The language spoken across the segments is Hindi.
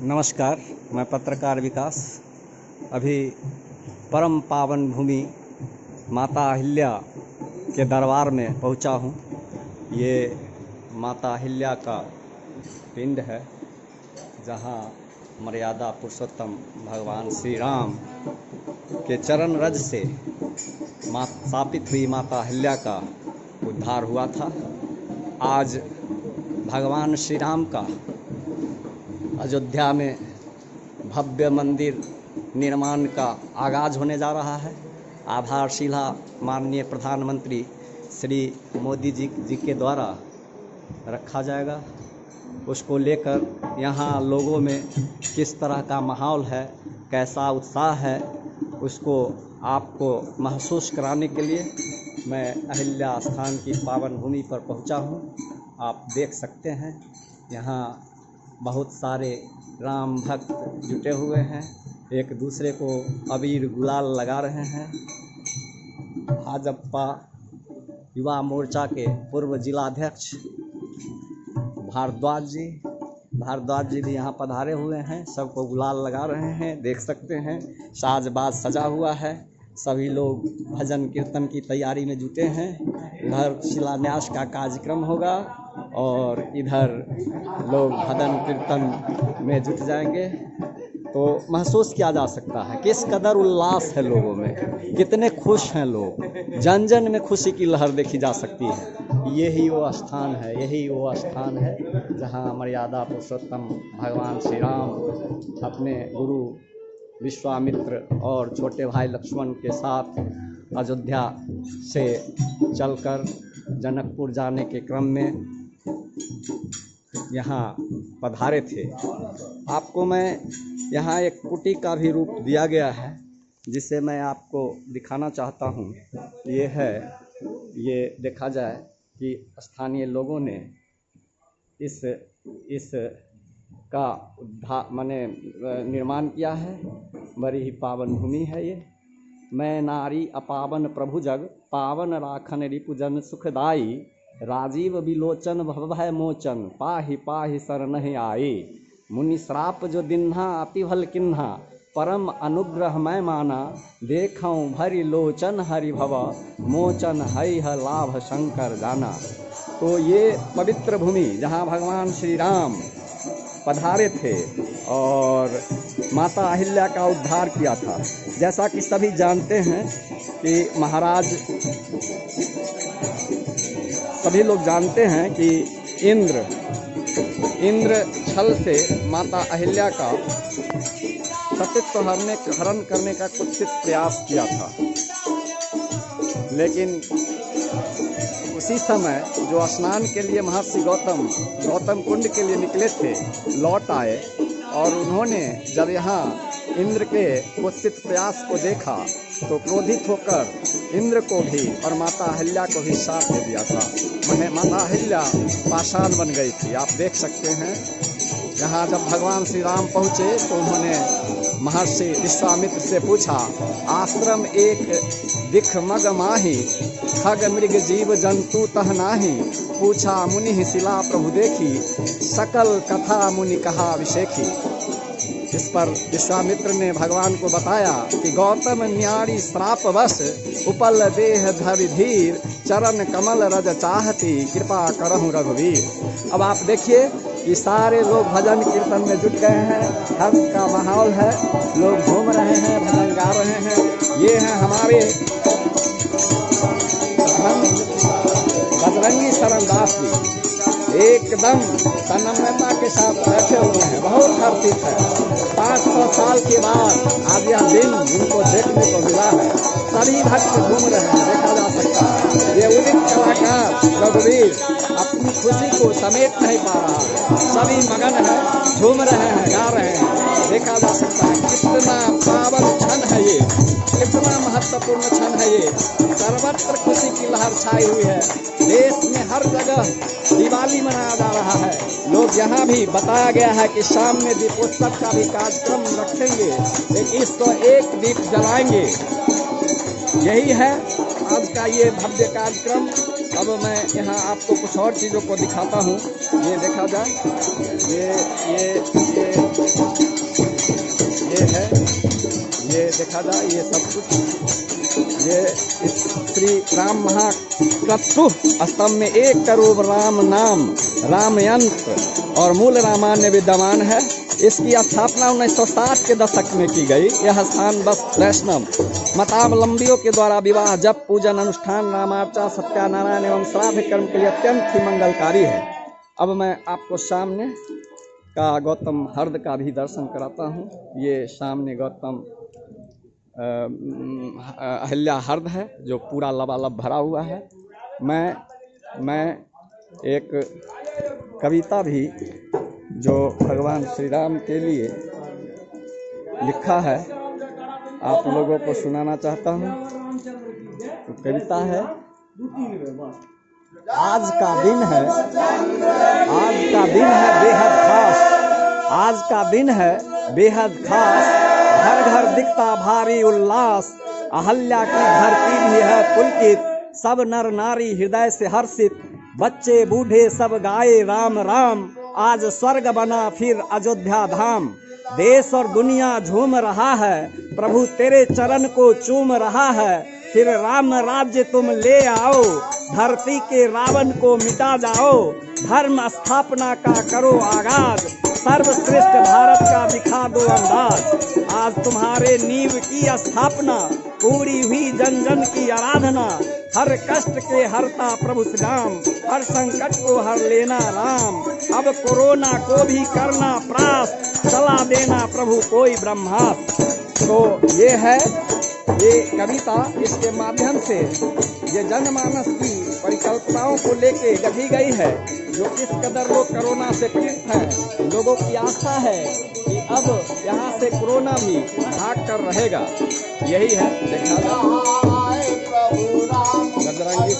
नमस्कार, मैं पत्रकार विकास अभी परम पावन भूमि माता अहिल्या के दरबार में पहुंचा हूं। ये माता अहिल्या का पिंड है जहां मर्यादा पुरुषोत्तम भगवान श्री राम के चरण रज से स्थापित हुई माता अहिल्या का उद्धार हुआ था। आज भगवान श्री राम का अयोध्या में भव्य मंदिर निर्माण का आगाज होने जा रहा है। आधारशिला माननीय प्रधानमंत्री श्री मोदी जी के द्वारा रखा जाएगा। उसको लेकर यहाँ लोगों में किस तरह का माहौल है, कैसा उत्साह है, उसको आपको महसूस कराने के लिए मैं अहिल्या स्थान की पावन भूमि पर पहुँचा हूँ। आप देख सकते हैं यहाँ बहुत सारे राम भक्त जुटे हुए हैं, एक दूसरे को अबीर गुलाल लगा रहे हैं। भाजपा युवा मोर्चा के पूर्व जिलाध्यक्ष भारद्वाज जी भी यहाँ पधारे हुए हैं, सबको गुलाल लगा रहे हैं। देख सकते हैं साजबाज सजा हुआ है, सभी लोग भजन कीर्तन की तैयारी में जुटे हैं। इधर शिलान्यास का कार्यक्रम होगा और इधर लोग भजन कीर्तन में जुट जाएंगे। तो महसूस किया जा सकता है किस कदर उल्लास है लोगों में, कितने खुश हैं लोग, जन जन में खुशी की लहर देखी जा सकती है। यही वो स्थान है जहाँ मर्यादा पुरुषोत्तम भगवान श्री राम अपने गुरु विश्वामित्र और छोटे भाई लक्ष्मण के साथ अयोध्या से चलकर जनकपुर जाने के क्रम में यहाँ पधारे थे। आपको मैं यहाँ एक कुटी का भी रूप दिया गया है जिसे मैं आपको दिखाना चाहता हूँ। ये देखा जाए कि स्थानीय लोगों ने इस का निर्माण किया है। बड़ी ही पावन भूमि है ये। मैं नारी अपावन प्रभु जग, पावन राखन रिपुजन सुखदाई, राजीव विलोचन भवभय मोचन, पाहि पाहि शरणहि आए। मुनि श्राप जो दिन्हा अति भल किन्हा, परम अनुग्रह मैं माना, देखऊं भरि लोचन हरि भव, मोचन हरि ह लाभ शंकर जाना। तो ये पवित्र भूमि जहाँ भगवान श्री राम पधारे थे और माता अहिल्या का उद्धार किया था। जैसा कि सभी जानते हैं कि महाराज, सभी लोग जानते हैं कि इंद्र छल से माता अहिल्या का सतीत्व हरण करने का कुत्सित प्रयास किया था। लेकिन उसी समय जो स्नान के लिए महर्षि गौतम कुंड के लिए निकले थे, लौट आए और उन्होंने जब यहाँ इंद्र के कुत्सित प्रयास को देखा तो क्रोधित होकर इंद्र को भी और माता अहिल्या को भी श्राप दे दिया था। माता अहिल्या पाषाण बन गई थी। आप देख सकते हैं यहाँ जब भगवान श्री राम पहुँचे तो उन्होंने महर्षि विश्वामित्र से पूछा, आश्रम एक दिख मग माही, खग मृग जीव जंतु तह नाही, पूछा मुनि शिला प्रभु देखी, सकल कथा मुनि कहा विशेखी। इस पर विश्वामित्र ने भगवान को बताया कि गौतम न्यारी श्राप वश, उपल देह धरि धीर, चरण कमल रज चाहती, कृपा करहु रघुवीर। अब आप देखिए कि सारे लोग भजन कीर्तन में जुट गए हैं, हर्ष का माहौल है, लोग घूम रहे हैं, भजन गा रहे हैं। ये हैं हमारे बजरंगी शरणदास जी, एकदम तन्मयता के साथ बैठे हुए हैं, बहुत हर्षित है। 500 साल के बाद आज यह दिन उनको देखने को मिला है। सभी भक्त घूम रहे हैं, देखा जा सकता है। ये उदित कलाकार रघुवीर अपनी खुशी को समेट नहीं पा रहा है, सभी मगन है, झूम रहे हैं, गा रहे हैं। देखा जा सकता है कितना पावन क्षण है ये, कितना महत्वपूर्ण क्षण है ये। सर्वत्र खुशी की लहर छाई हुई है। देश में हर जगह दिवाली मनाया जा रहा है। लोग यहाँ भी बताया गया है कि शाम में दीपोत्सव का भी कार्यक्रम रखेंगे, 101 दीप जलाएंगे। यही है आज का ये भव्य कार्यक्रम। अब मैं यहाँ आपको कुछ और चीज़ों को दिखाता हूँ। ये देखा जाए, ये है, ये देखा जाए, ये सब कुछ ये इस श्री राम महाक्रतु स्तंभ में 1 करोड़ राम नाम, राम यंत्र और मूल रामायण विद्यमान है। इसकी स्थापना 1960 के दशक में की गई। यह स्थान बस वैष्णव मतावलंबियों के द्वारा विवाह, जप, पूजन, अनुष्ठान, रामार्चा, सत्यानारायण एवं श्राद्ध कर्म के लिए अत्यंत ही मंगलकारी है। अब मैं आपको सामने का गौतम हर्द का भी दर्शन कराता हूँ। ये सामने गौतम अहिल्या हर्द है जो पूरा लबालब भरा हुआ है। मैं एक कविता भी जो भगवान श्री राम के लिए लिखा है आप लोगों को सुनाना चाहता हूँ। तो कविता है, आज का दिन है, आज का दिन है बेहद खास, आज का दिन है बेहद खास, घर घर दिखता भारी उल्लास, अहल्या की धरती भी है पुलकित, सब नर नारी हृदय से हर्षित, बच्चे बूढ़े सब गाए राम राम, आज स्वर्ग बना फिर अयोध्या धाम, देश और दुनिया झूम रहा है, प्रभु तेरे चरण को चूम रहा है, फिर राम राज्य तुम ले आओ, धरती के रावण को मिटा जाओ, धर्म स्थापना का करो आगाज, सर्वश्रेष्ठ भारत का दिखा दो अंदाज, आज तुम्हारे नींव की स्थापना, पूरी हुई जन जन की आराधना, हर कष्ट के हरता प्रभु श्याम, हर संकट को हर लेना राम, अब कोरोना को भी करना प्रास, चला देना प्रभु कोई ब्रह्मास्त्र। तो ये है ये कविता, इसके माध्यम से ये जनमानस की परिकल्पनाओं को लेके लिखी गई है, जो किस कदर लोग कोरोना से पीड़ित हैं। लोगों की आशा है कि अब यहाँ से कोरोना भी भाग कर रहेगा। यही है, देखा बजरंगी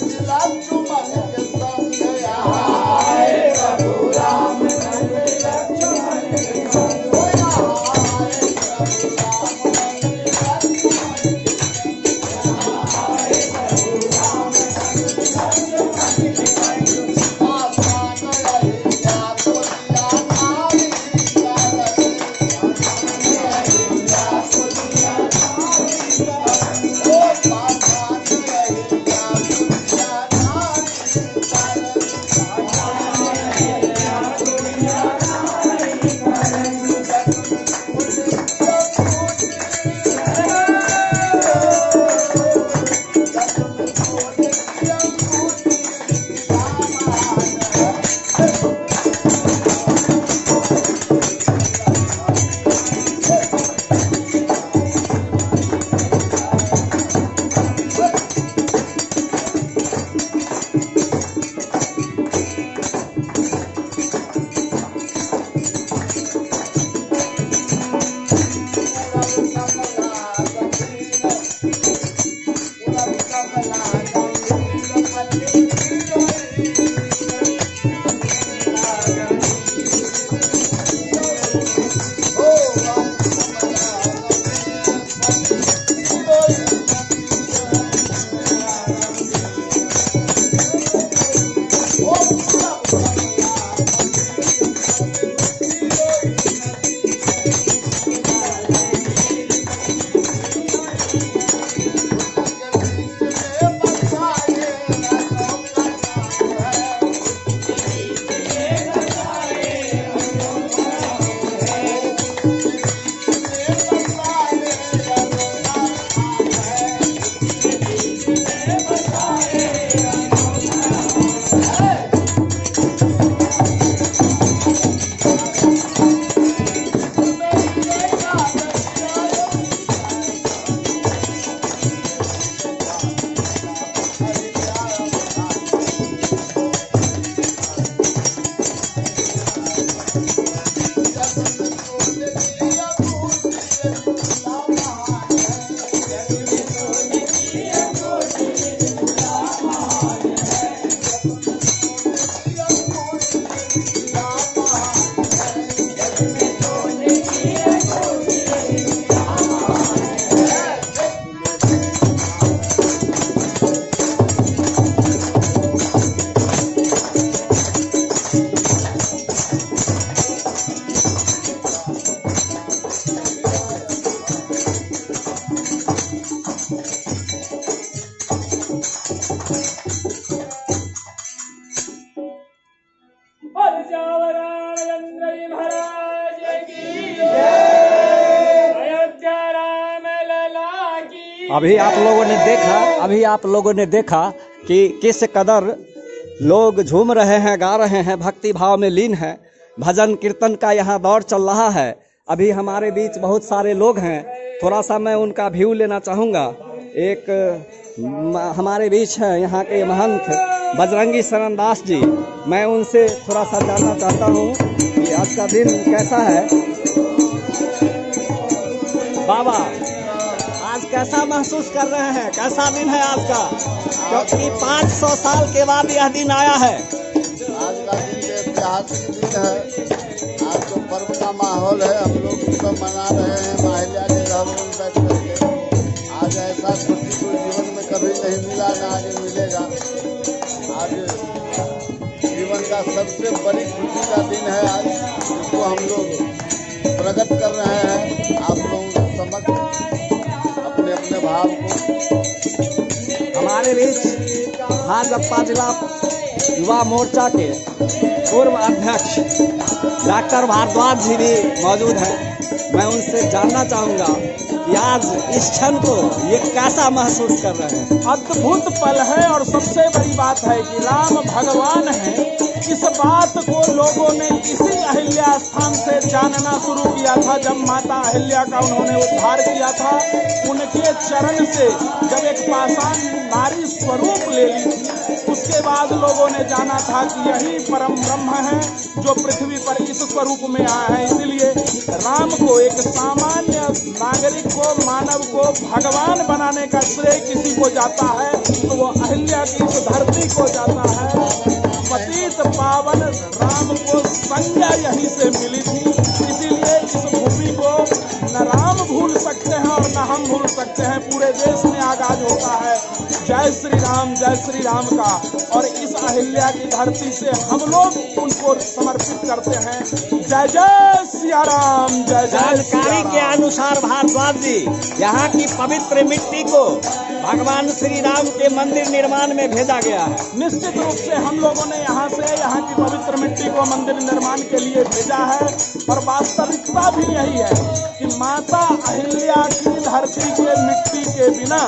अभी आप लोगों ने देखा कि किस कदर लोग झूम रहे हैं, गा रहे हैं, भक्ति भाव में लीन हैं। भजन कीर्तन का यहाँ दौर चल रहा है। अभी हमारे बीच बहुत सारे लोग हैं, थोड़ा सा मैं उनका व्यू लेना चाहूँगा। एक हमारे बीच है यहाँ के महंत बजरंगी शरण दास जी। मैं उनसे थोड़ा सा जानना चाहता हूँ कि आज का दिन कैसा है। बाबा, आज कैसा महसूस कर रहे हैं, कैसा दिन है आज का? क्योंकि 500 साल के बाद यह दिन आया है। आज का दिन ऐतिहासिक दिन है। आज तो पर्व का माहौल है, हम लोग सब मना रहे हैं माहिल्या के घर में बैठ करके। आज ऐसा खुशी तो जीवन में कभी नहीं मिला, ना आगे मिलेगा। आज जीवन का सबसे बड़ी खुशी का दिन है आज, जिसको हम लोग प्रकट कर रहे हैं आप लोगों के समक्ष अपने अपने भाव को। हमारे बीच भाजपा जिला युवा मोर्चा के पूर्व अध्यक्ष डॉक्टर भारद्वाज जी भी मौजूद हैं। मैं उनसे जानना चाहूँगा कि आज इस क्षण को ये कैसा महसूस कर रहे हैं। अद्भुत पल है और सबसे बड़ी बात है कि राम भगवान है। इस बात को लोगों ने इसी अहिल्या स्थान से जानना शुरू किया था, जब माता अहिल्या का उन्होंने उद्धार किया था। उनके चरण से जब एक पाषाण नारी स्वरूप ले ली थी, उसके बाद लोगों ने जाना था कि यही परम ब्रह्म है जो पृथ्वी पर इस स्वरूप में आया है। इसलिए राम को, एक सामान्य नागरिक को, मानव को भगवान बनाने का श्रेय किसी को जाता है तो वो अहिल्या की इस धरती को जाता है। पतित पावन राम को संज्ञा यहीं से मिली थी। इसीलिए इस भूमि को न राम भूल सकते हैं और न हम भूल सकते हैं। पूरे देश में आगाज होता है जय श्री राम का, और इस अहिल्या की धरती से हम लोग उनको समर्पित करते हैं। जय जय सिया राम, जय जय। जानकारी के अनुसार भारद्वाज जी, यहाँ की पवित्र मिट्टी को भगवान श्री राम के मंदिर निर्माण में भेजा गया है। निश्चित रूप से हम लोगों ने यहाँ की पवित्र मिट्टी को मंदिर निर्माण के लिए भेजा है। और वास्तविकता भी यही है कि माता अहिल्या की धरती के मिट्टी के बिना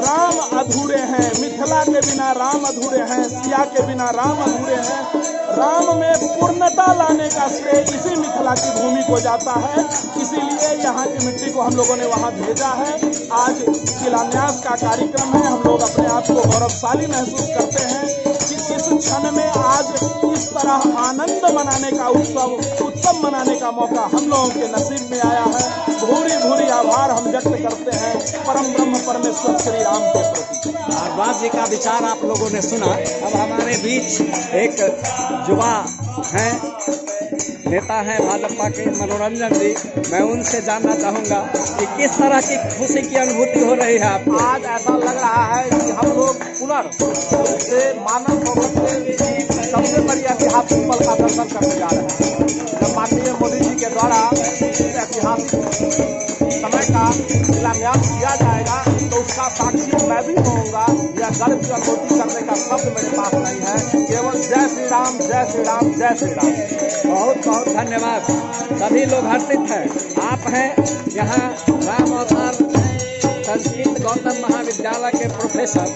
राम अधूरे हैं, मिथिला के बिना राम अधूरे हैं, सिया के बिना राम अधूरे हैं। राम में पूर्णता लाने का श्रेय इसी मिथिला की भूमि को जाता है। इसीलिए यहाँ की मिट्टी को हम लोगों ने वहाँ भेजा है। आज शिलान्यास का कार्यक्रम है। हम लोग अपने आप को गौरवशाली महसूस करते हैं कि इस क्षण में आज इस तरह आनंद मनाने का उत्सव मनाने का मौका हम लोगों के नसीब में आया है। भूरी भूरी आभार हम व्यक्त करते हैं परम ब्रह्म परमेश्वर श्री राम के प्रति। भारद्वाज जी का विचार आप लोगों ने सुना। अब हमारे बीच एक युवा हैं, नेता हैं भाजपा के, मनोरंजन जी। मैं उनसे जानना चाहूँगा कि किस तरह की खुशी की अनुभूति हो रही है आपको। आज ऐसा लग रहा है कि हम लोग से मानव सबसे बड़ी ऐतिहासिक पल का दर्शन करने जा रहे हैं। जब माननीय मोदी जी के द्वारा ऐतिहासिक समय का शिलान्यास किया जाएगा तो उसका साक्षी मैं भी होऊंगा। यह गर्व की अनुभूति करने का शब्द मेरे पास नहीं है, केवल जय श्री राम, जय श्री राम, जय श्री राम। बहुत बहुत धन्यवाद। सभी लोग हर्षित हैं। आप हैं यहाँ राम अवतार संस्कृत गौतम महाविद्यालय के प्रोफेसर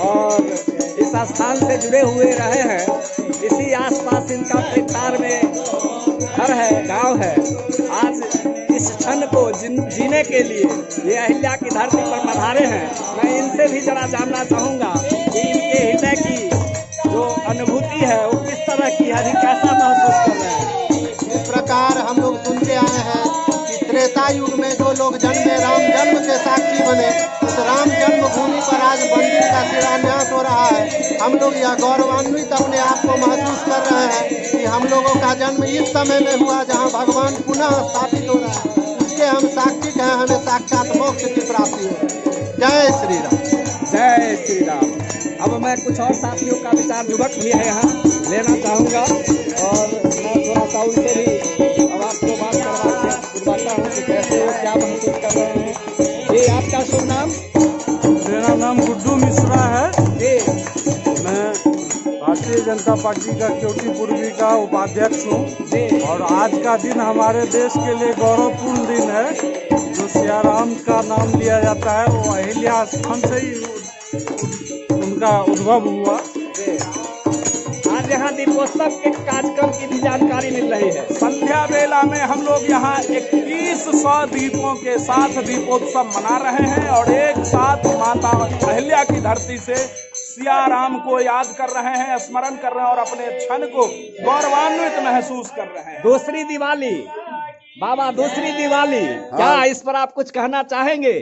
और इस स्थान से जुड़े हुए रहे हैं। इसी आसपास इनका परितार में घर है, गांव है। आज इस क्षण को जीने के लिए ये अहिल्या की धरती पर पधारे हैं। मैं इनसे भी जरा जानना चाहूँगा कि इनके हृदय की जो अनुभूति है वो किस तरह की है, कैसा महसूस कर रहे हैं। इस प्रकार हम लोग सुनते आए हैं कि त्रेता युग में जो लोग जन्मे, राम जन्म के साक्षी बने, उस राम जन्मभूमि पर आज मंदिर का शिलान्यास हो रहा है। हम लोग यह गौरवान्वित अपने आप को महसूस कर रहे हैं कि हम लोगों का जन्म इस समय में हुआ जहाँ भगवान पुनः स्थापित हो रहा है। उसके हम साक्षी हैं, हमें साक्षात मोक्ष की प्राप्ति हो। जय श्री राम, जय श्री राम। अब मैं कुछ और साथियों का विचार युवक भी है यहाँ लेना चाहूँगा और मैं थोड़ा सा उनसे भी अब आपको बात करवाता हूँ कि कैसे वो क्या महसूस कर रहे हैं। ये आपका शुभ नाम? मेरा नाम गुड्डू मिश्रा है। जी, मैं भारतीय जनता पार्टी का केवटी पूर्वी का उपाध्यक्ष हूँ। जी। और आज का दिन हमारे देश के लिए गौरवपूर्ण दिन है। जो सियाराम का नाम लिया जाता है, वो अहिल्या स्थान से ही उनका उद्भव हुआ। आज यहाँ दीपोत्सव के कार्यक्रम की भी जानकारी मिल रही है। संध्या बेला में हम लोग यहाँ 2100 दीपों के साथ दीपोत्सव मना रहे हैं और एक साथ माता अहिल्या की धरती से सिया राम को याद कर रहे हैं, स्मरण कर रहे हैं और अपने क्षण को गौरवान्वित महसूस कर रहे हैं। दूसरी दिवाली बाबा, दूसरी दिवाली, क्या इस पर आप कुछ कहना चाहेंगे?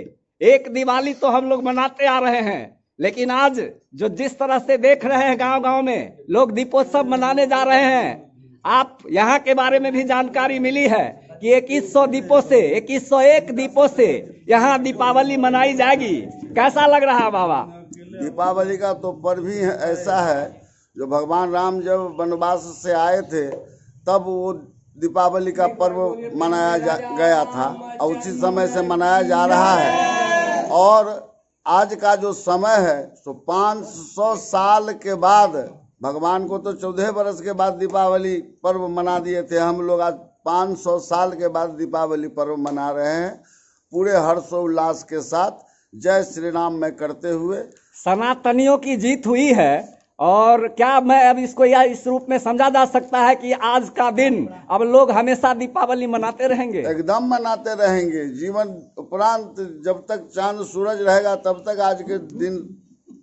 एक दिवाली तो हम लोग मनाते आ रहे हैं, लेकिन आज जो जिस तरह से देख रहे हैं गांव गांव में लोग दीपोत्सव मनाने जा रहे हैं, आप यहाँ के बारे में भी जानकारी मिली है कि 2100 दीपों से 2101 दीपों से यहाँ दीपावली मनाई जाएगी। कैसा लग रहा है बाबा? दीपावली का तो पर्व ही ऐसा है, जो भगवान राम जब वनवास से आए थे तब वो दीपावली का पर्व मनाया गया था और उसी समय से मनाया जा रहा है। और आज का जो समय है तो 500 साल के बाद, भगवान को तो 14 बरस के बाद दीपावली पर्व मना दिए थे, हम लोग आज 500 साल के बाद दीपावली पर्व मना रहे हैं पूरे हर्षोल्लास के साथ, जय श्री राम में करते हुए। सनातनियों की जीत हुई है। और क्या मैं अब इसको या इस रूप में समझा जा सकता है कि आज का दिन अब लोग हमेशा दीपावली मनाते रहेंगे? एकदम मनाते रहेंगे, जीवन उपरांत जब तक चांद सूरज रहेगा तब तक आज के दिन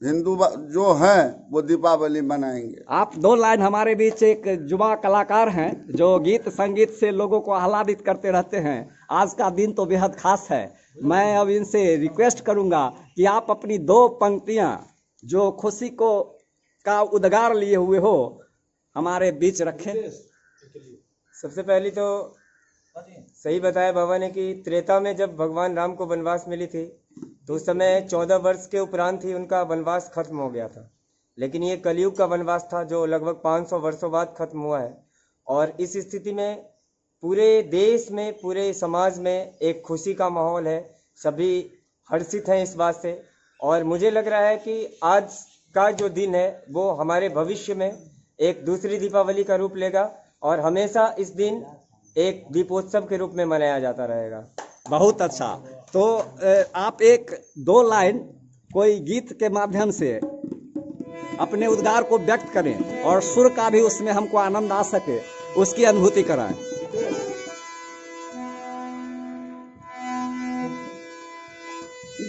हिंदू जो हैं वो दीपावली मनाएंगे। आप दो लाइन, हमारे बीच एक युवा कलाकार हैं जो गीत संगीत से लोगों को आह्लादित करते रहते हैं। आज का दिन तो बेहद खास है। मैं अब इनसे रिक्वेस्ट करूंगा कि आप अपनी 2 पंक्तियां जो खुशी को का उद्गार लिए हुए हो हमारे बीच रखें। सबसे पहले तो सही बताया बाबा ने कि त्रेता में जब भगवान राम को वनवास मिली थी तो उस समय 14 वर्ष के उपरांत ही उनका वनवास खत्म हो गया था। लेकिन ये कलयुग का वनवास था जो लगभग 500 वर्षों बाद खत्म हुआ है। और इस स्थिति में पूरे देश में, पूरे समाज में एक खुशी का माहौल है, सभी हर्षित हैं इस बात से। और मुझे लग रहा है कि आज का जो दिन है वो हमारे भविष्य में एक दूसरी दीपावली का रूप लेगा और हमेशा इस दिन एक दीपोत्सव के रूप में मनाया जाता रहेगा। बहुत अच्छा। तो आप 1-2 लाइन कोई गीत के माध्यम से अपने उद्गार को व्यक्त करें और सुर का भी उसमें हमको आनंद आ सके, उसकी अनुभूति कराएं।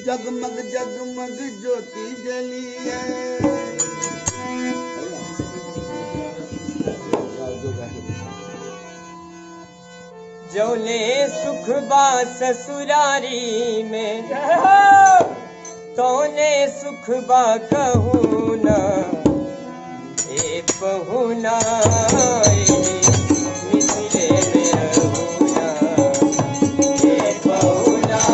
जगमग जगमग ज्योति जली है, जौने सुख बा ससुरारी में तौने सुख बा कहूँ न ए पहुना मिथिले में रहूना ए पहुना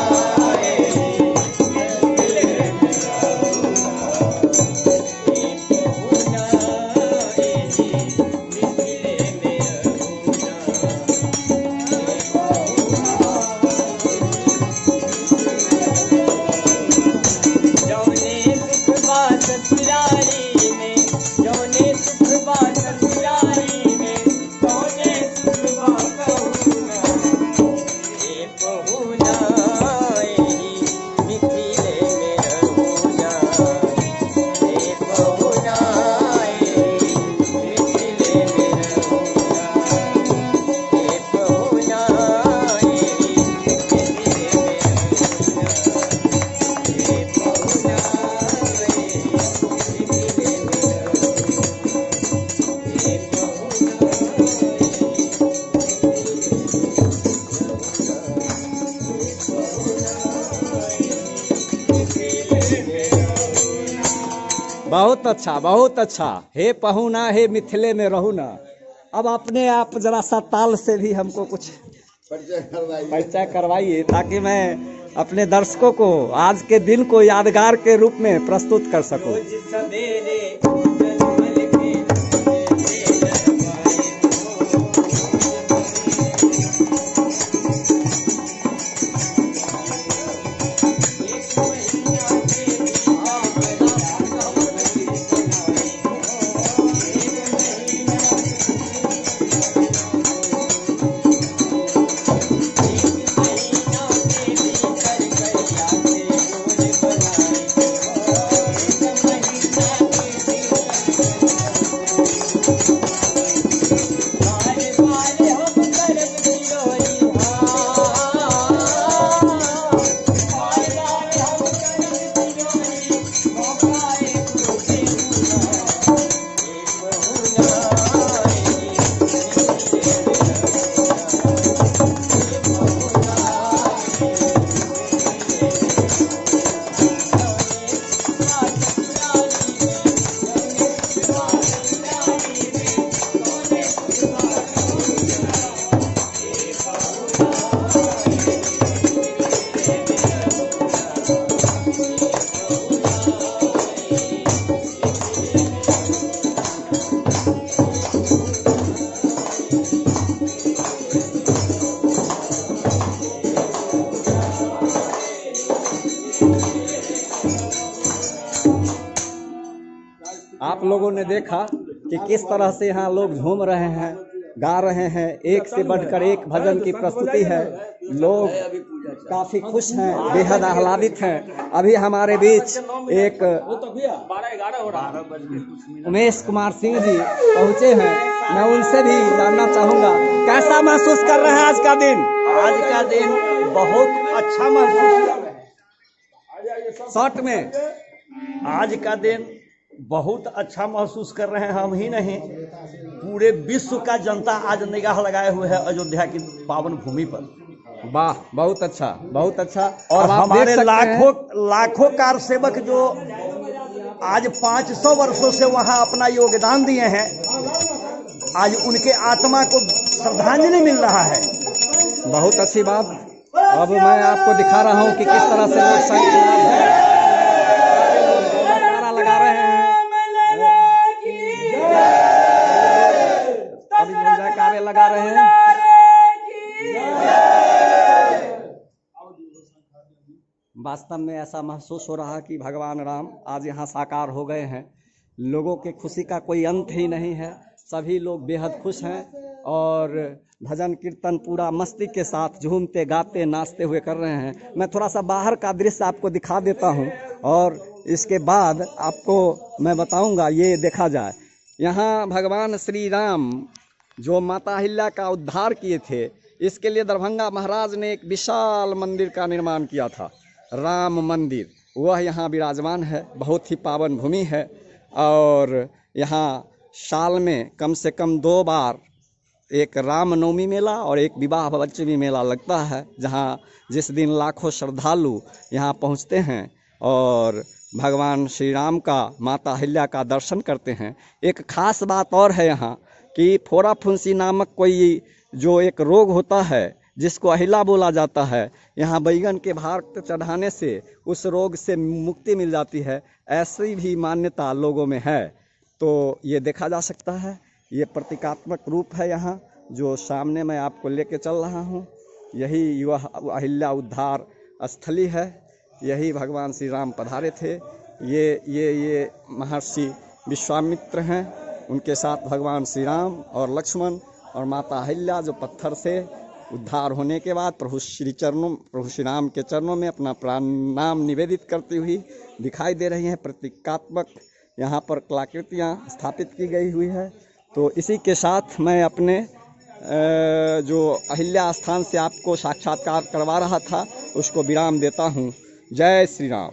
बहुत अच्छा, बहुत अच्छा। हे पहुना हे मिथिले में रहूना। अब अपने आप जरा सा ताल से भी हमको कुछ परिचय करवाइए ताकि मैं अपने दर्शकों को आज के दिन को यादगार के रूप में प्रस्तुत कर सकूं। आप लोगों ने देखा कि किस तरह से यहाँ लोग झूम रहे हैं, गा रहे हैं, एक से बढ़कर एक भजन की प्रस्तुति है। लोग काफी खुश हैं, बेहद आह्लादित हैं। अभी हमारे बीच एक उमेश कुमार सिंह जी पहुंचे हैं, मैं उनसे भी जानना चाहूंगा कैसा महसूस कर रहे हैं आज का दिन। आज का दिन बहुत अच्छा महसूस कर रहे हैं। शॉर्ट में आज का दिन बहुत अच्छा महसूस कर रहे हैं। हम ही नहीं, पूरे विश्व का जनता आज निगाह लगाए हुए है अयोध्या की पावन भूमि पर। वाह, बहुत अच्छा, बहुत अच्छा। और अब आप देख हमारे सकते हैं लाखों कार सेवक जो आज 500 वर्षों से वहां अपना योगदान दिए हैं, आज उनके आत्मा को श्रद्धांजलि मिल रहा है। बहुत अच्छी बात। अब मैं आपको दिखा रहा हूँ कि किस तरह से लोग नारा लगा रहे हैं, अभी जयकारे लगा रहे हैं। वास्तव में ऐसा महसूस हो रहा है कि भगवान राम आज यहाँ साकार हो गए हैं। लोगों के खुशी का कोई अंत ही नहीं है, सभी लोग बेहद खुश हैं और भजन कीर्तन पूरा मस्ती के साथ झूमते गाते नाचते हुए कर रहे हैं। मैं थोड़ा सा बाहर का दृश्य आपको दिखा देता हूँ और इसके बाद आपको मैं बताऊँगा। ये देखा जाए, यहाँ भगवान श्री राम जो माता अहिल्या का उद्धार किए थे, इसके लिए दरभंगा महाराज ने एक विशाल मंदिर का निर्माण किया था, राम मंदिर। वह यहाँ विराजमान है, बहुत ही पावन भूमि है और यहाँ साल में कम से कम 2 बार एक रामनवमी मेला और एक विवाह पंचमी मेला लगता है, जहाँ जिस दिन लाखों श्रद्धालु यहाँ पहुँचते हैं और भगवान श्री राम का माता अहिल्या का दर्शन करते हैं। एक खास बात और है यहाँ कि फोड़ा फुंसी नामक कोई जो एक रोग होता है जिसको अहिला बोला जाता है, यहाँ बैगन के भार चढ़ाने से उस रोग से मुक्ति मिल जाती है, ऐसी भी मान्यता लोगों में है। तो ये देखा जा सकता है, ये प्रतीकात्मक रूप है यहाँ जो सामने मैं आपको लेके चल रहा हूँ। यही वह अहिल्या उद्धार स्थली है, यही भगवान श्री राम पधारे थे। ये महर्षि विश्वामित्र हैं, उनके साथ भगवान श्री राम और लक्ष्मण और माता अहिल्या जो पत्थर से उद्धार होने के बाद प्रभु श्री राम के चरणों में अपना प्रणाम निवेदित करती हुई दिखाई दे रही हैं। प्रतीकात्मक यहाँ पर कलाकृतियाँ स्थापित की गई हुई है। तो इसी के साथ मैं अपने जो अहिल्या स्थान से आपको साक्षात्कार करवा रहा था उसको विराम देता हूँ। जय श्री राम।